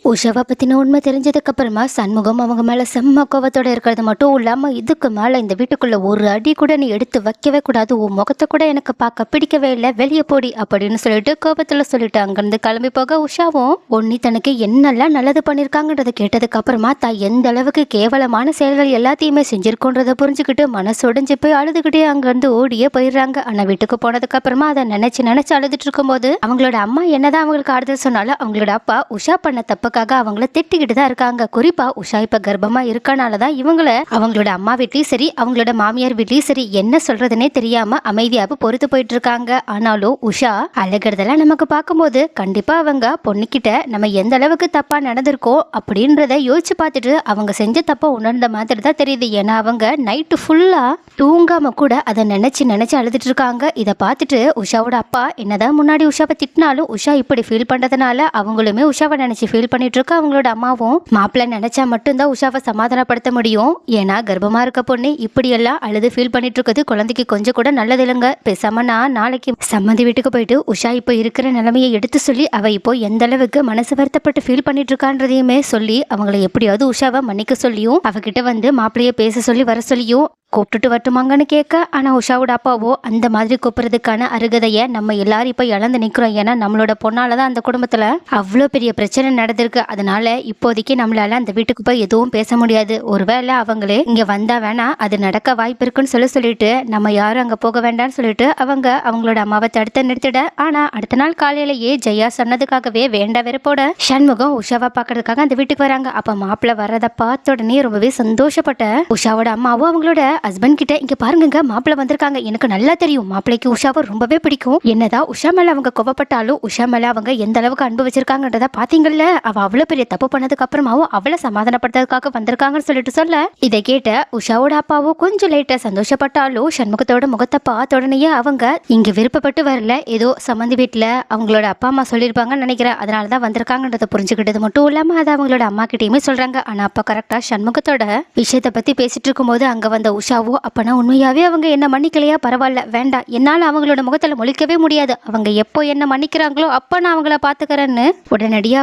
உஷாவை பத்தின உண்மை தெரிஞ்சதுக்கு அப்புறமா சண்முகம் அவங்க மேல செம்ம கோவத்தோட இருக்கிறது மட்டும் இல்லாம இதுக்கு மேல இந்த வீட்டுக்குள்ள ஒரு அடி கூட நீ எடுத்து வைக்கவே கூடாது, உன் முகத்தை கூட எனக்கு பார்க்க பிடிக்கவே இல்லை, வெளியே போடி அப்படின்னு சொல்லிட்டு கோபத்துல சொல்லிட்டு அங்கிருந்து கிளம்பி போக உஷாவும் ஒன்னி தனக்கு என்னெல்லாம் நல்லது பண்ணிருக்காங்கன்றத கேட்டதுக்கு அப்புறமா தான் எந்த அளவுக்கு கேவலமான செயல்கள் எல்லாத்தையுமே செஞ்சிருக்கோன்றத புரிஞ்சுக்கிட்டு மனசொடைஞ்சு போய் அழுதுகிட்டே அங்கிருந்து ஓடியே போயிடுறாங்க. ஆனா வீட்டுக்கு போனதுக்கு அப்புறமா அதை நினைச்சு நினைச்சு அழுதுட்டு இருக்கும்போது அவங்களோட அம்மா என்னதான் அவங்களுக்கு ஆறுதல் சொன்னாலும் அவங்களோட அப்பா உஷா பண்ண தப்புக்காக அவங்கள திட்டிக்கிட்டு தான் இருக்காங்க. குறிப்பா உஷா இப்ப கர்ப்பமா இருக்கனாலதான் இவங்கள அவங்களோட அம்மா வீட்லயும் சரி அவங்களோட மாமியார் வீட்லயும் சரி என்ன சொல்றதுன்னே தெரியாம அமைதியாவும் பொறுத்து போயிட்டு இருக்காங்க. ஆனாலும் உஷா அழகிறதெல்லாம் நமக்கு பார்க்கும்போது கண்டிப்பா அவங்க பொண்ணுகிட்ட நம்ம எந்த அளவுக்கு தப்பா நடந்திருக்கோம் அப்படின்றத யோசிச்சு பார்த்துட்டு அவங்க செஞ்ச தப்ப உணர்ந்த மாதிரி தான் தெரியுது. ஏன்னா அவங்க நைட்டு ஃபுல்லா தூங்காம கூட அதை நினைச்சு நினைச்சு அழுதுட்டு இருக்காங்க. இதை பார்த்துட்டு உஷாவோட அப்பா என்னதான் முன்னாடி உஷாவை திட்டினாலும் உஷா இப்படி ஃபீல் பண்றதுனால அவங்களுமே உஷாவை நினைச்சு ஃபீல் பண்ணிட்டு இருக்க. அவங்களோட அம்மாவும் மாப்பிள்ளை நினைச்சா மட்டும்தான் உஷாவை சமாதானப்படுத்த முடியும். ஏன்னா கர்ப்பமா இருக்க பொண்ணு இப்படி எல்லாம் அழுது ஃபீல் பண்ணிட்டு இருக்கிறது குழந்தைக்கு கொஞ்சம் கூட நல்லது இல்லைங்க. பேசாம நான் நாளைக்கு சம்மந்தி வீட்டுக்கு போயிட்டு உஷா இப்போ இருக்கிற நிலைமையை எடுத்து சொல்லி அவ இப்போ எந்த அளவுக்கு மனசு வருத்தப்பட்டு ஃபீல் பண்ணிட்டு இருக்கான்றதையுமே சொல்லி அவங்களை எப்படியாவது உஷாவை மன்னிக்க சொல்லியும் அவகிட்ட வந்து மாப்பிள்ளைய பேச சொல்லி வர சொல்லியும் கூப்பிட்டுட்டு வரட்டுமாங்கன்னு கேட்க. ஆனால் உஷாவோட அப்பாவோ அந்த மாதிரி கூப்பிட்றதுக்கான அருகதையை நம்ம எல்லாரும் இப்போ இழந்து நிற்கிறோம். ஏன்னா நம்மளோட பொண்ணால தான் அந்த குடும்பத்தில் அவ்வளோ பெரிய பிரச்சனை நடந்திருக்கு. அதனால இப்போதைக்கு நம்மளால அந்த வீட்டுக்கு போய் எதுவும் பேச முடியாது. ஒருவேளை அவங்களே இங்கே வந்தா வேணா அது நடக்க வாய்ப்பு இருக்குன்னு சொல்லிட்டு நம்ம யாரும் அங்கே போக வேண்டாம்னு சொல்லிட்டு அவங்களோட அம்மாவை தடுத்து நிறுத்திட. ஆனால் அடுத்த நாள் காலையிலேயே ஜெயா சொன்னதுக்காகவே வேண்ட வெறுப்போட சண்முகம் உஷாவை பார்க்கறதுக்காக அந்த வீட்டுக்கு வராங்க. அப்போ மாப்பிள்ளை வர்றதை பார்த்த உடனே ரொம்பவே சந்தோஷப்பட்ட உஷாவோட அம்மாவும் அவங்களோட ஹஸ்பண்ட் கிட்ட இங்க பாருங்க மாப்பிள்ளை வந்திருக்காங்க, எனக்கு நல்லா தெரியும் மாப்பிள்ளைக்கு உஷாவை ரொம்பவே பிடிக்கும், என்னதான் உஷா மேல அவங்க கோவப்பட்டாலும் உஷா மேல அவங்க எந்த அளவுக்கு அன்பு வச்சிருக்காங்கன்றத பாத்தீங்கல்ல, அவ அவ்வளவு பெரிய தப்பு பண்ணதுக்கு அப்புறமாவும் அவளை சமாதானப்படுத்துறதுக்காக வந்திருக்காங்கன்னு சொல்லிட்டு சொல்ல இதை கேட்ட உஷாவோட அப்பாவும் கொஞ்சம் லேட்டா சந்தோஷப்பட்டாலும் சண்முகத்தோட முகத்தை பார்த்த உடனே அவங்க இங்க விருப்பப்பட்டு வரல, ஏதோ சம்மந்தி வீட்டுல அவங்களோட அப்பா அம்மா சொல்லியிருப்பாங்கன்னு நினைக்கிறேன், அதனாலதான் வந்திருக்காங்கன்றத புரிஞ்சுக்கிட்டது மட்டும் இல்லாம அதை அவங்களோட அம்மா கிட்டயுமே சொல்றாங்க. ஆனா அப்பா கரெக்டா சண்முகத்தோட விஷயத்தை பத்தி பேசிட்டு இருக்கும்போது அங்க வந்த உஷா அப்பனா உண்மையாவே அவங்க என்ன மன்னிக்கலையா, பரவாயில்ல வேண்டாம், என்னால அவங்களோட முகத்துல முழிக்கவே முடியாது, அவங்க எப்போ என்ன மன்னிக்கிறாங்களோ அப்ப நான் அவங்கள பாத்துக்கிறேன்னு உடனடியா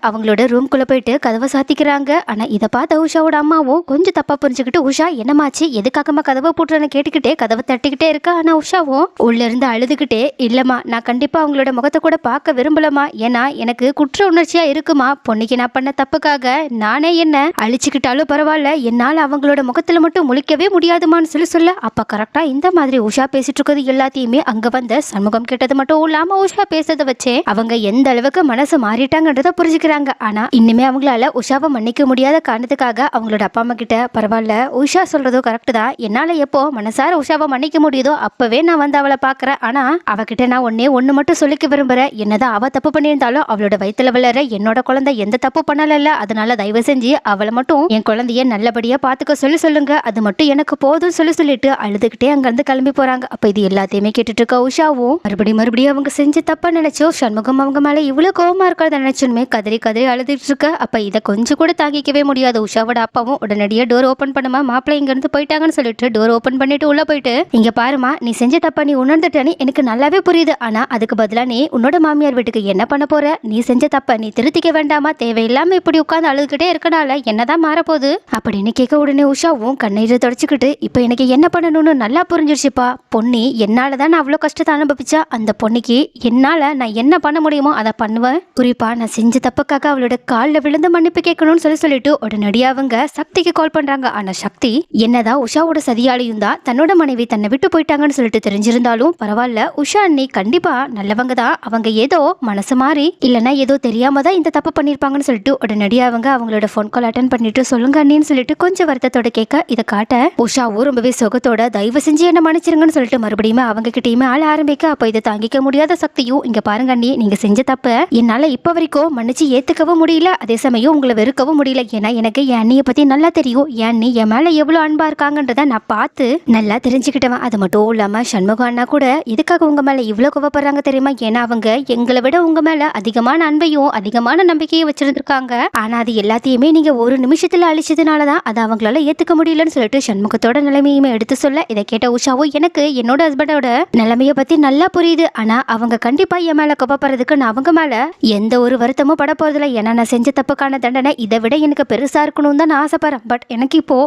அவங்களோட ரூம்குள்ள போயிட்டு கதவை சாத்திக்கிறாங்க. ஆனா இதை பார்த்த உஷாவோட அம்மாவும் கொஞ்சம் தப்பா புரிஞ்சுக்கிட்டு உஷா என்னமாச்சு எதுக்காகமா கதவை போட்டுறன்னு கேட்டுக்கிட்டே கதவை தட்டிக்கிட்டே இருக்கா. ஆனா உஷாவும் உள்ள இருந்து அழுதுகிட்டே இல்லம்மா நான் கண்டிப்பா அவங்களோட முகத்தை கூட பார்க்க விரும்பலமா, ஏன்னா எனக்கு குற்ற உணர்ச்சியா இருக்குமா, பொண்ணுக்கு நான் பண்ண தப்புக்காக நானே என்ன அழிச்சுக்கிட்டாலும் பரவாயில்ல, என்னால அவங்களோட முகத்துல மட்டும் முழிக்கவே முடியாது சொல்ல அப்ப கரெக்டா இந்த மாதிரி உஷா பேசிட்டு இருக்கிறது எல்லாத்தையுமே அங்க வந்த சண்முகம் கேட்டது மட்டும் இல்லாம உஷா பேசுறத வச்சே அவங்க எந்த அளவுக்கு மனசு மாறிட்டாங்கன்றத புரிஞ்சுக்கிறாங்க. ஆனா இன்னுமே அவங்களால உஷாவை மன்னிக்க முடியாத காரணத்துக்காக அவங்களோட அப்பா அம்மா கிட்ட பரவாயில்ல உஷா சொல்றதோ கரெக்ட் தான், என்னால எப்போ மனசார உஷாவை மன்னிக்க முடியுதோ அப்பவே நான் வந்து அவளை பாக்குறேன், ஆனா அவகிட்ட நான் ஒண்ணு மட்டும் சொல்லிக்க விரும்புறேன், என்னதான் அவ தப்பு பண்ணியிருந்தாலும் அவளோட வயித்துல வளர என்னோட குழந்தை எந்த தப்பு பண்ணல, அதனால தயவு செஞ்சு அவளை மட்டும் என் குழந்தைய நல்லபடியா பாத்துக்க சொல்லுங்க, அது மட்டும் எனக்கு போதும் சொல்லிட்டு அழுதுகிட்டே அங்கிருந்து கிளம்பி போறாங்க. அப்ப இது எல்லாத்தையுமே கேட்டுட்டு இருக்க உஷாவும் மறுபடியும் அவங்க செஞ்சு தப்பா நினைச்சோ சண்முகம் அவங்க மேல இவ்வளவு கோவமா இருக்கிறத நினைச்சுமே கதறி அழுதுட்டு இருக்க. அப்ப இதை கொஞ்சம் கூட தாங்கிக்கவே முடியாது உஷாவோட அப்பாவும் உடனடியா டோர் ஓபன் பண்ணுமா, மாப்பிள்ளை இங்க இருந்து போயிட்டாங்கன்னு சொல்லிட்டு டோர் ஓபன் பண்ணிட்டு உள்ள போயிட்டு இங்க பாருமா நீ செஞ்ச தப்பா நீ உணர்ந்துட்டேன்னு எனக்கு நல்லாவே புரியுது, ஆனா அதுக்கு பதிலா நீ உன்னோட மாமியார் வீட்டுக்கு என்ன பண்ண போற, நீ செஞ்ச தப்ப நீ திருத்திக்க வேண்டாமா, தேவையில்லாம இப்படி உட்கார்ந்து அழுதுகிட்டே இருக்கனால என்னதான் மாறப்போகுது அப்படின்னு கேட்க உடனே உஷாவும் கண்ணீரை தொடச்சுக்கிட்டு இப்ப எனக்கு என்ன பண்ணணும்னு நல்லா புரிஞ்சிருச்சுப்பா, பொண்ணி என்னாலதான் நான் அவ்வளவு கஷ்டத்தை அனுபவிச்சா, அந்த பொண்ணுக்கு என்னால நான் என்ன பண்ண முடியுமோ அதை பண்ணுவேன், குறிப்பா நான் செஞ்ச தப்புக்காக அவளோட காலில் விழுந்து மன்னிப்பு கேட்கணும்னு சொல்லிட்டு உடனடியா அவங்க சக்திக்கு கால் பண்றாங்க. ஆனா சக்தி என்னதான் உஷாவோட சதியாலையும் தான் தன்னோட மனைவி தன்னை விட்டு போயிட்டாங்கன்னு சொல்லிட்டு தெரிஞ்சிருந்தாலும் பரவாயில்ல உஷா அண்ணி கண்டிப்பா நல்லவங்க தான், அவங்க ஏதோ மனசு மாறி இல்லைன்னா ஏதோ தெரியாம தான் இந்த தப்பு பண்ணிருப்பாங்கன்னு சொல்லிட்டு உடனடியா அவங்களோட போன் கால் அட்டன் பண்ணிட்டு சொல்லுங்க அண்ணின்னு சொல்லிட்டு கொஞ்சம் வருத்தத்தோட கேட்க இதை காட்ட உஷாவும் ரொம்பவே சுகத்தோட தயவு செஞ்சு என்ன மன்னிச்சிருங்கன்னு சொல்லிட்டு மறுபடியும் அவங்க கிட்டயுமே ஆள ஆரம்பிக்க. அப்ப இதை தாங்கிக்க முடியாத சக்தியும் இங்க பாருங்க அண்ணி நீங்க செஞ்ச தப்ப என்னால இப்ப வரைக்கும் மன்னிச்சு ஏத்துக்கவும் முடியல, அதே சமயம் உங்களை வெறுக்கவும் முடியல, ஏன்னா எனக்கு என் அண்ணியை பத்தி நல்லா தெரியும், என் அண்ணி என் மேல எவ்வளவு அன்பா இருக்காங்கன்றத நான் பார்த்து நல்லா தெரிஞ்சுக்கிட்டவன், அது மட்டும் இல்லாம சண்முகம் அண்ணா கூட எதுக்காக உங்க மேல இவ்வளவு கோவப்படுறாங்க தெரியுமா, ஏன்னா அவங்க எங்களை விட உங்க மேல அதிகமான அன்பையும் அதிகமான நம்பிக்கையும் வச்சிருந்திருக்காங்க, ஆனா அது எல்லாத்தையுமே நீங்க ஒரு நிமிஷத்துல அழிச்சதுனாலதான் அதை அவங்களால ஏத்துக்க முடியலன்னு சொல்லிட்டு சண்முகத்தோட குடும்பத்தோட நிலைமையுமே எடுத்து சொல்ல இதை கேட்ட உஷாவும் எனக்கு என்னோட ஹஸ்பண்டோட நிலைமைய பத்தி நல்லா புரியுது. ஆனா அவங்க கண்டிப்பா என் மேல கோபப்படுறதுக்கு நான் அவங்க மேல எந்த ஒரு வருத்தமும் பட போறதில்ல. ஏன்னா நான் செஞ்ச தப்புக்கான தண்டனை இதை விட எனக்கு பெருசா இருக்கணும் தான் நான் ஆசைப்படுறேன். பட் எனக்கு இப்போ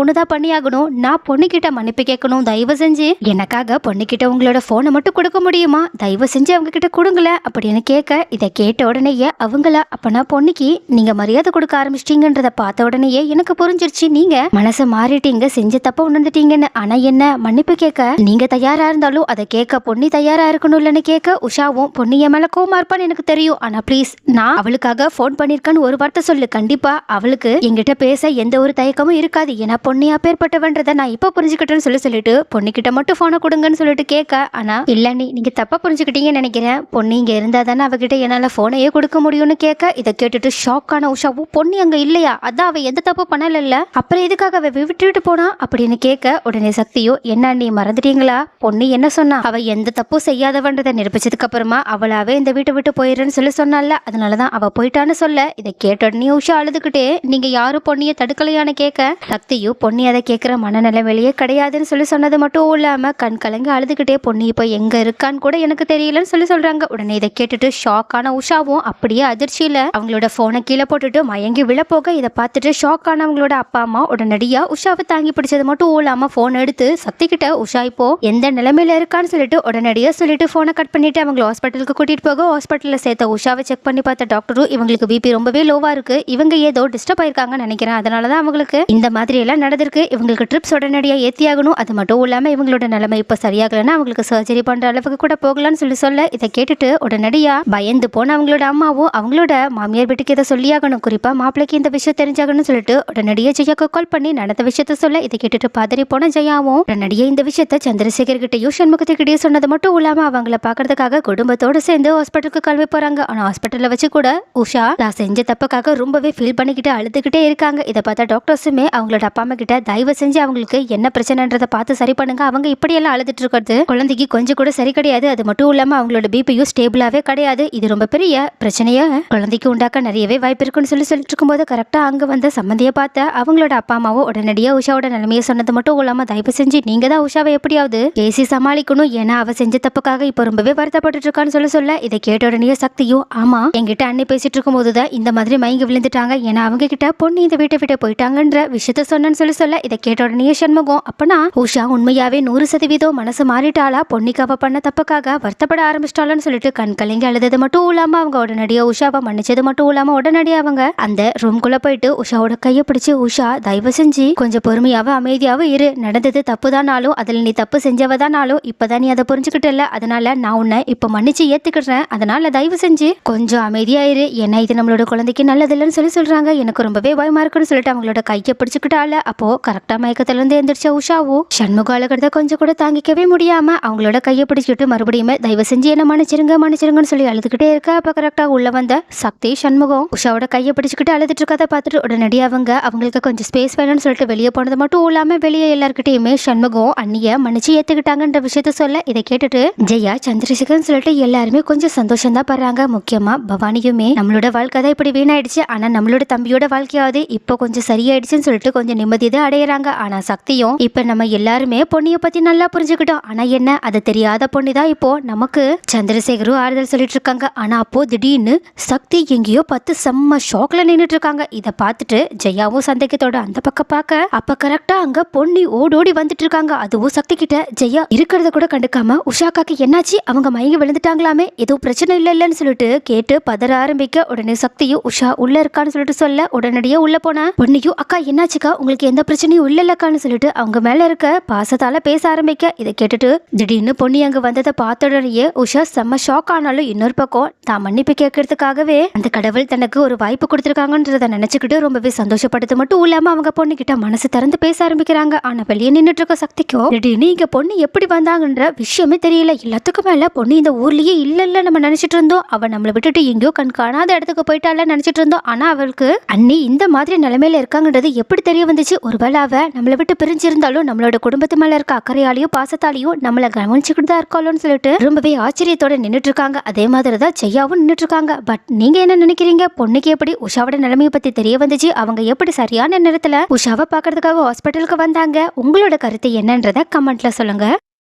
ஒண்ணுதான் பண்ணியாகணும். நான் பொண்ணுகிட்ட மன்னிப்பு கேட்கணும். தயவு செஞ்சு எனக்காக பொண்ணுகிட்ட உங்களோட போனை மட்டும் கொடுக்க முடியுமா? தயவு செஞ்சு அவங்க கிட்ட கொடுங்கள அப்படின்னு கேட்க இதை கேட்ட உடனேயே அவங்களா அப்பனா பொண்ணுக்கு நீங்க மரியாதை கொடுக்க ஆரம்பிச்சிட்டீங்கன்றத பார்த்த உடனேயே எனக்கு புரிஞ்சிருச்சு. நீங்க மனசை மாறிட்டீங்க, செஞ்ச தப்ப உணர்ந்துட்டீங்கன்னு. ஆனா என்ன மன்னிப்பு கேட்க நீங்க தயாரா இருந்தாலும் அதை கேட்க பொண்ணி தயாரா இருக்கணும்லன்னு கேட்க உஷாவும் பொண்ணு என் மேல கோமா இருப்பான்னு எனக்கு தெரியும். ஆனா ப்ளீஸ் நான் அவளுக்காக போன் பண்ணிருக்கேன்னு ஒரு வார்த்தை சொல்லு. கண்டிப்பா அவளுக்கு என்கிட்ட பேச எந்த ஒரு தயக்கமும் இருக்காது. ஏன்னா பொண்ணியா பேர்பட்டவன்றதை நான் இப்ப புரிஞ்சுக்கிட்டேன்னு சொல்லிட்டு பொண்ணுகிட்ட மட்டும் போனை கொடுங்கன்னு சொல்லிட்டு கேட்க ஆனா இல்ல நீங்க தப்பா புரிஞ்சுக்கிட்டீங்கன்னு நினைக்கிறேன். பொண்ணு இங்க இருந்தா தானே அவகிட்ட என்னால போனையே கொடுக்க முடியும்னு கேட்க இதை கேட்டுட்டு ஷாக்கான உஷாவும் பொண்ணு அங்க இல்லையா, அதான் அவ எந்த தப்பு பண்ணல, அப்புறம் எதுக்காக அவ விட்டுட்டு போனா அப்படின்னு கேட்க உடனே சக்தியோ என்ன நீ மறந்துட்டீங்களா? பொண்ணு என்ன சொன்னா? அவ எந்த தப்பும் செய்யாதவன்றதை நிரூபிச்சதுக்கு அப்புறமா அவளாவே இந்த வீட்டை விட்டு போயிடுன்னு சொன்னால, அதனாலதான் அவ போயிட்டான்னு சொல்ல இதை கேட்ட உடனே உஷா அழுதுகிட்டே நீங்க யாரும் பொண்ணிய தடுக்கலையான்னு கேட்க சக்தியும் பொண்ணி அதை கேட்கிற மனநிலைமையிலேயே கிடையாதுன்னு சொன்னது மட்டும் இல்லாம கண் கலங்க அழுதுகிட்டே பொண்ணு இப்ப எங்க இருக்கான்னு கூட எனக்கு தெரியலன்னு சொல்றாங்க. உடனே இதை கேட்டுட்டு ஷாக்கான உஷாவும் அப்படியே அதிர்ச்சியில அவங்களோட போனை கீழே போட்டுட்டு மயங்கி விழப்போக இதை பார்த்துட்டு ஷாக்கான அவங்களோட அப்பா அம்மா உடனடியா உஷாவை தாங்கி பிடிச்சது மட்டும் இல்லாம போன் எடுத்து சக்தி கிட்ட உஷா இப்போ எந்த நிலைமையில இருக்கான்னு சொல்லிட்டு உடனடியா சொல்லிட்டு போனை கட் பண்ணிட்டு அவங்க ஹாஸ்பிட்டலுக்கு கூட்டிட்டு போக ஹாஸ்பிட்டல்ல சேர்த்த உஷாவை செக் பண்ணி பார்த்த டாக்டரும் இவங்களுக்கு பிபி ரொம்பவே லோவா இருக்கு, இவங்க ஏதோ டிஸ்டர்ப் ஆயிருக்காங்கன்னு நினைக்கிறேன், அதனாலதான் அவங்களுக்கு இந்த மாதிரி எல்லாம் நடந்திருக்கு, இவங்களுக்கு ட்ரிப்ஸ் உடனடியா ஏத்தி ஆகணும், அது மட்டும் இல்லாம இவங்களோட நிலைமை இப்ப சரியாகலன்னா அவங்களுக்கு சர்ஜரி பண்ற அளவுக்கு கூட போகலான்னு சொல்ல இதை கேட்டுட்டு உடனடியா பயந்து போன அவங்களோட அம்மாவும் அவங்களோட மாமியார் வீட்டுக்கு இதை சொல்லியாகணும், குறிப்பா மாப்பிளைக்கு இந்த விஷயம் தெரிஞ்சாகணும்னு சொல்லிட்டு உடனடியே ஜெயாக்கு கால் பண்ணி நடந்த விஷயத்த சொல்ல இதை கேட்டுட்டு பதறி போன ஜெயாவும் உடனடியே இந்த விஷயத்த சந்திரசேகர் கிட்டையும் சண்முகத்துக்கிட்டே சொன்னது மட்டும் இல்லாம அவங்கள பாக்குறதுக்காக குடும்பத்தோட சேர்ந்து ஹாஸ்பிட்டலுக்கு கிளம்பி போறாங்க. ஆனா ஹாஸ்பிட்டல்ல வச்சு கூட உஷா நான் செஞ்ச தப்புக்காக ரொம்பவே ஃபீல் பண்ணிக்கிட்டு அழுதுகிட்டே இருக்காங்க. இதை பார்த்தா டாக்டர்ஸுமே அவங்களோட அப்பா அம்மா கிட்ட தயவு செஞ்சு அவங்களுக்கு என்ன பிரச்சனைன்றதை பார்த்து சரி பண்ணுங்க, அவங்க இப்படியெல்லாம் அழுதுட்டு இருக்கிறது குழந்தைக்கு கொஞ்சம் கூட சரி கிடையாது, அது மட்டும் இல்லாம அவங்களோட பிபியும் ஸ்டேபிளாவே கிடையாது, இது ரொம்ப பெரிய பிரச்சனையா குழந்தைக்கு உண்டாக்க நிறையவே வாய்ப்பு இருக்குன்னு சொல்லிட்டு இருக்கும்போது கரெக்டா அங்க வந்த சம்மந்தியை பார்த்த அவங்களோட அப்பா அம்மாவும் உடனடியா உஷாவோட நிலைமையை சொன்னது மட்டும் இல்லாம தயவு செஞ்சு நீங்க தான் உஷாவை எப்படியாவது பேசி சமாளிக்கணும், ஏன்னா அவ செஞ்ச தப்புக்காக இப்ப ரொம்பவே வருத்தப்பட்டு இருக்கான்னு சொல்ல இதை கேட்ட உடனே சக்தியும் ஆமா என்கிட்ட அண்ணி பேசிட்டு இருக்கும் போதுதான் இந்த மாதிரி மயங்கி விழுந்துட்டாங்க, ஏன்னா அவங்க கிட்ட பொண்ணு இந்த வீட்டை விட்டு போயிட்டாங்கன்ற விஷயத்த சொன்னேன்னு சொல்ல இதை கேட்ட உடனே சண்முகம் அப்பனா உஷா உண்மையாவே 100% மனசு மாறிட்டாளா, பொண்ணுக்கு அவ பண்ண தப்புக்காக வருத்தப்பட ஆரம்பிச்சிட்டாளன்னு சொல்லிட்டு கண் கலங்கி அழுதது மட்டும் இல்லாம அவங்க உடனடியா உஷாவை மன்னிச்சது மட்டும் இல்லாம உடனடியா அவங்க அந்த ரூம்குள்ள போயிட்டு உஷாவோட கையை பிடிச்சு உஷா தயவு செஞ்சு கொஞ்சம் பொறுமையாவும் அமைதியாவும் இரு, நடந்தது தப்புதானாலும் அதுல நீ தப்பு செஞ்சவதானாலும் இப்பதான் நீ அதை புரிஞ்சுக்கிட்டல, அதனால நான் உன்னை இப்ப மன்னிச்சு ஏத்துக்கிடுறேன், அதனால தயவு செஞ்சு கொஞ்சம் அமைதியா இரு, ஏன்னா இது நம்மளோட குழந்தைக்கு நல்லது இல்லைன்னு சொல்றாங்க, எனக்கு ரொம்பவே பயமா இருக்குன்னு சொல்லிட்டு அவங்களோட கையை பிடிச்சுக்கிட்டால அப்போ கரெக்டா மயக்கத்துல இருந்து எந்திரிச்ச உஷாவும் சண்முக அழுகிறத கொஞ்சம் கூட தாங்கிக்கவே முடியாம அவங்களோட கையை பிடிச்சிட்டு மறுபடியும் தயவு செஞ்சு என்ன மன்னிச்சிருங்கன்னு சொல்லி அழுதுகிட்டே இருக்க அப்ப கரெக்டா உள்ள வந்த சக்தி சண்முகம் உஷாவோட கையை பிடிச்சுக்கிட்டு அழுதுட்டு இருக்கதை பார்த்துட்டு உடனடியாக அவங்களுக்கு கொஞ்சம் ஸ்பேஸ் வேணும்னு சொல்லிட்டு வெளியே போனது மட்டும் இல்லாம வெளியே எல்லாருக்கிட்டையுமே சண்முகம் அண்ணிய மன்னிச்சு ஏத்துக்கிட்டாங்கன்ற விஷயத்த சொல்ல இதை கேட்டுட்டு ஜெயா சந்திரசேகர்னு சொல்லிட்டு எல்லாருமே கொஞ்சம் சந்தோஷம் தான் படுறாங்க. முக்கியமா பவானியுமே நம்மளோட வாழ்க்கை தான் இப்படி வீணாயிடுச்சு, ஆனா நம்மளோட தம்பியோட வாழ்க்கையாவது இப்போ கொஞ்சம் சரியாயிடுச்சுன்னு சொல்லிட்டு கொஞ்சம் நிம்மதியை அடையிறாங்க. ஆனா சக்தியும் இப்ப நம்ம எல்லாருமே பொண்ணிய பத்தி நல்லா புரிஞ்சுக்கிட்டோம், ஆனா என்ன அது தெரியாத பொண்ணு தான் இப்போ நமக்கு சந்திரசேகரும் ஆறுதல் சொல்லிட்டு இருக்காங்க. ஆனா அப்போ திடீர்னு சக்தி எங்கேயோ பார்த்து செம்ம ஷாக்ல நின்றுட்டு இருக்காங்க. இதை பார்த்துட்டு ஜெயாவும் சந்தேகத்தோட அந்த பக்கம் பார்க்க அப்ப கரெக்டா அங்க பொண்ணி ஓடோடி வந்துட்டு இருக்காங்க. அதுவும் சக்தி கிட்ட ஜெயா இருக்கிறத கூட கண்டுக்காம உஷாக்காக்கு என்னாச்சு, அவங்க மயங்கி விழுந்துட்டாங்களாமே, ஏதோ பிரச்சனை இல்லைன்னு சொல்லிட்டு கேட்டு பதற ஆரம்பிக்க உடனே சக்தியும் உஷா உள்ள இருக்கான்னு சொல்லிட்டு சொல்ல உடனடியே உள்ள போன பொண்ணையும் அக்கா என்னாச்சுக்கா உங்களுக்கு எந்த பிரச்சனையும் இல்லக்கான்னு சொல்லிட்டு அவங்க மேல இருக்க பாசத்தால பேச ஆரம்பிக்க இதை கேட்டுட்டு திடீர்னு பொண்ணி அங்க வந்ததை பார்த்த உடனேயே உஷா செம்ம ஷாக் ஆனாலும் இன்னொரு பக்கம் தான் மன்னிப்பு கேட்கறதுக்காகவே அந்த கடவுள் தனக்கு ஒரு வாய்ப்பு கொடுத்துருக்காங்கன்றத நினைச்சுக்கிட்டு ரொம்பவே சந்தோஷப்படுத்து மட்டும் இல்லாம அவங்க பொண்ணு கிட்ட மனசு திறந்து பேச ஆரம்பிக்கிறாங்க. ஆனா வெளியே நின்றுட்டு இருக்க சக்திக்கோ திடீர்னு இங்க பொண்ணு எப்படி வந்தாங்கன்ற விஷயமே தெரியல. எல்லாத்துக்கும் மேல பொண்ணு இந்த ஊர்லயே இல்ல நம்ம நினைச்சிட்டு இருந்தோம், அவ நம்மளை விட்டுட்டு எங்கேயோ கண் காணாத இடத்துக்கு போயிட்டால நினைச்சிட்டு இருந்தோம். ஆனா அவளுக்கு அண்ணி இந்த மாதிரி நிலைமையில இருக்காங்கன்றது எப்படி தெரிய வந்துச்சு, ஒருவேளை அவ நம்மளை விட்டு பிரிஞ்சிருந்தாலும் நம்மளோட குடும்பத்து மேல இருக்க அக்கறையாலையும் பாசத்தாலையும் நம்மளை கவனிச்சுக்கிட்டு தான் இருக்காளோன்னு சொல்லிட்டு ரொம்பவே ஆச்சரியத்தோட நின்றுட்டு இருக்காங்க. அதே மாதிரிதான் ஜெயாவும் நின்றுட்டு இருக்காங்க. பட் நீங்க என்ன நினைக்கிறீங்க, பொண்ணுக்கு எப்படி உஷாவோட நிலைமையை பத்தி தெரிய வந்துச்சு, அவங்க எப்படி சரியான நேரத்துல உஷாவை பாக்குறதுக்காக ஹாஸ்பிட்டல் ஹாஸ்பிட்டலுக்கு வந்தாங்க. உங்களோட கருத்து என்னன்றத கமெண்ட்ல சொல்லுங்க.